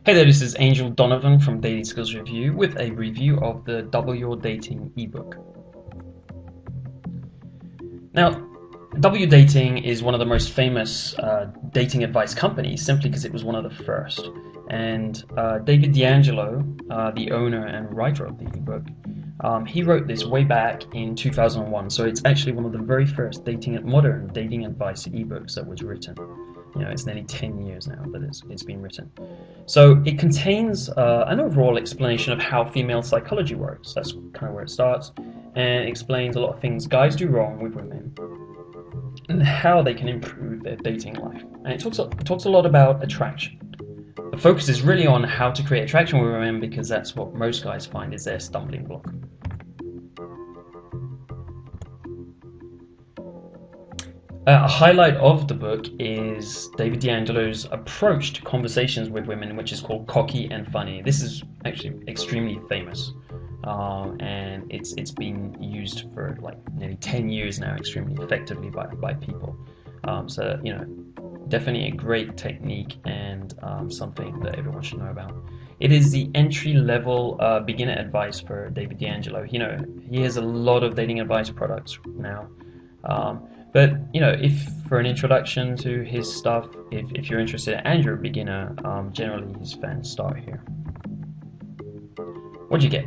Hey there, this is Angel Donovan from Dating Skills Review with a review of the Double Your Dating ebook. Now, W Dating is one of the most famous dating advice companies simply because it was one of the first. And David D'Angelo, the owner and writer of the ebook, he wrote this way back in 2001. So it's actually one of the very first modern dating advice ebooks that was written. It's nearly 10 years now that it's been written. So it contains an overall explanation of how female psychology works. That's kind of where it starts, and it explains a lot of things guys do wrong with women and how they can improve their dating life. And it talks a lot about attraction. The focus is really on how to create attraction with women because that's what most guys find is their stumbling block. A highlight of the book is David D'Angelo's approach to conversations with women, which is called cocky and funny. This is actually extremely famous, and it's been used for like nearly 10 years now, extremely effectively by people. So definitely a great technique and something that everyone should know about. It is the entry-level beginner advice for David D'Angelo. He has a lot of dating advice products now. But if for an introduction to his stuff, if you're interested and you're a beginner, generally his fans start here. What do you get?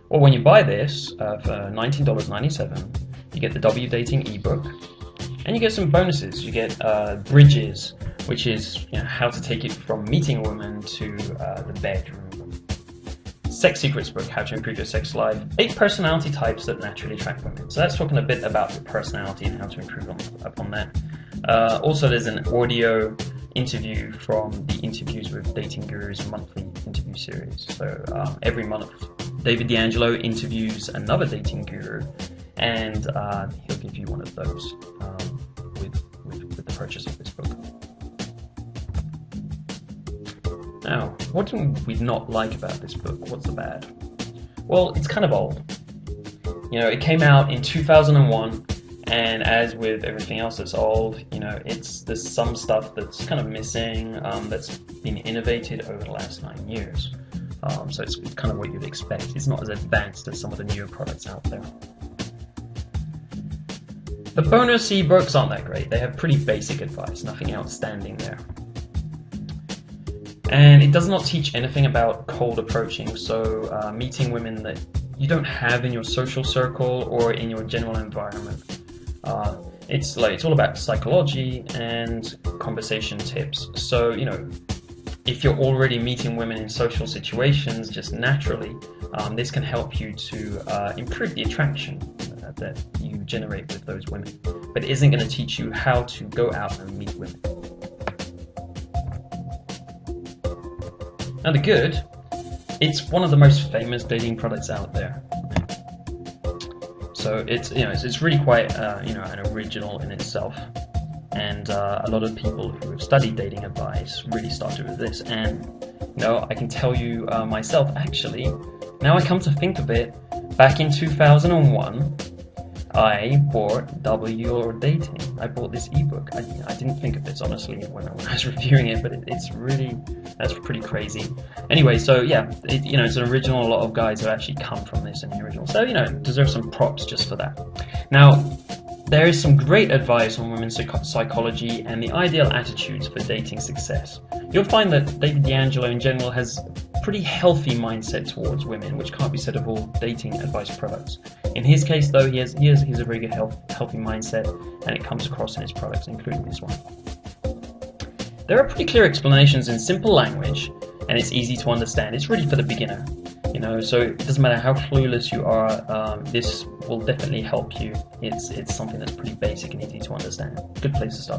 Well, when you buy this for $19.97, you get the W Dating ebook, and you get some bonuses. You get Bridges, which is how to take it from meeting a woman to the bedroom. Sex Secrets book, How to Improve Your Sex Life, 8 personality types that naturally attract women. So that's talking a bit about your personality and how to improve upon that. Also, there's an audio interview from the Interviews with Dating Gurus monthly interview series. So every month, David D'Angelo interviews another dating guru, and he'll give you one of those with the purchase of this book. Now, what do we not like about this book? What's the bad? Well, it's kind of old. It came out in 2001, and as with everything else that's old, there's some stuff that's kind of missing, that's been innovated over the last 9 years. So it's kind of what you'd expect. It's not as advanced as some of the newer products out there. The bonus ebooks aren't that great. They have pretty basic advice, nothing outstanding there. And it does not teach anything about cold approaching, so meeting women that you don't have in your social circle or in your general environment. It's all about psychology and conversation tips. So, if you're already meeting women in social situations just naturally, this can help you to improve the attraction that you generate with those women. But it isn't going to teach you how to go out and meet women. Now the good, it's one of the most famous dating products out there. So it's really quite an original in itself, and a lot of people who have studied dating advice really started with this. And I can tell you myself, actually, now I come to think of it, back in 2001, I bought W Your Dating. I bought this ebook. I didn't think of this honestly when I was reviewing it, but that's pretty crazy. Anyway, so yeah, it's an original. A lot of guys have actually come from this in the original, so deserve some props just for that. Now, there is some great advice on women's psychology and the ideal attitudes for dating success. You'll find that David D'Angelo in general has pretty healthy mindset towards women, which can't be said of all dating advice products. In his case, though, he has a very good healthy mindset, and it comes across in his products, including this one. There are pretty clear explanations in simple language, and it's easy to understand. It's really for the beginner, so it doesn't matter how clueless you are, this will definitely help you. It's something that's pretty basic and easy to understand. Good place to start.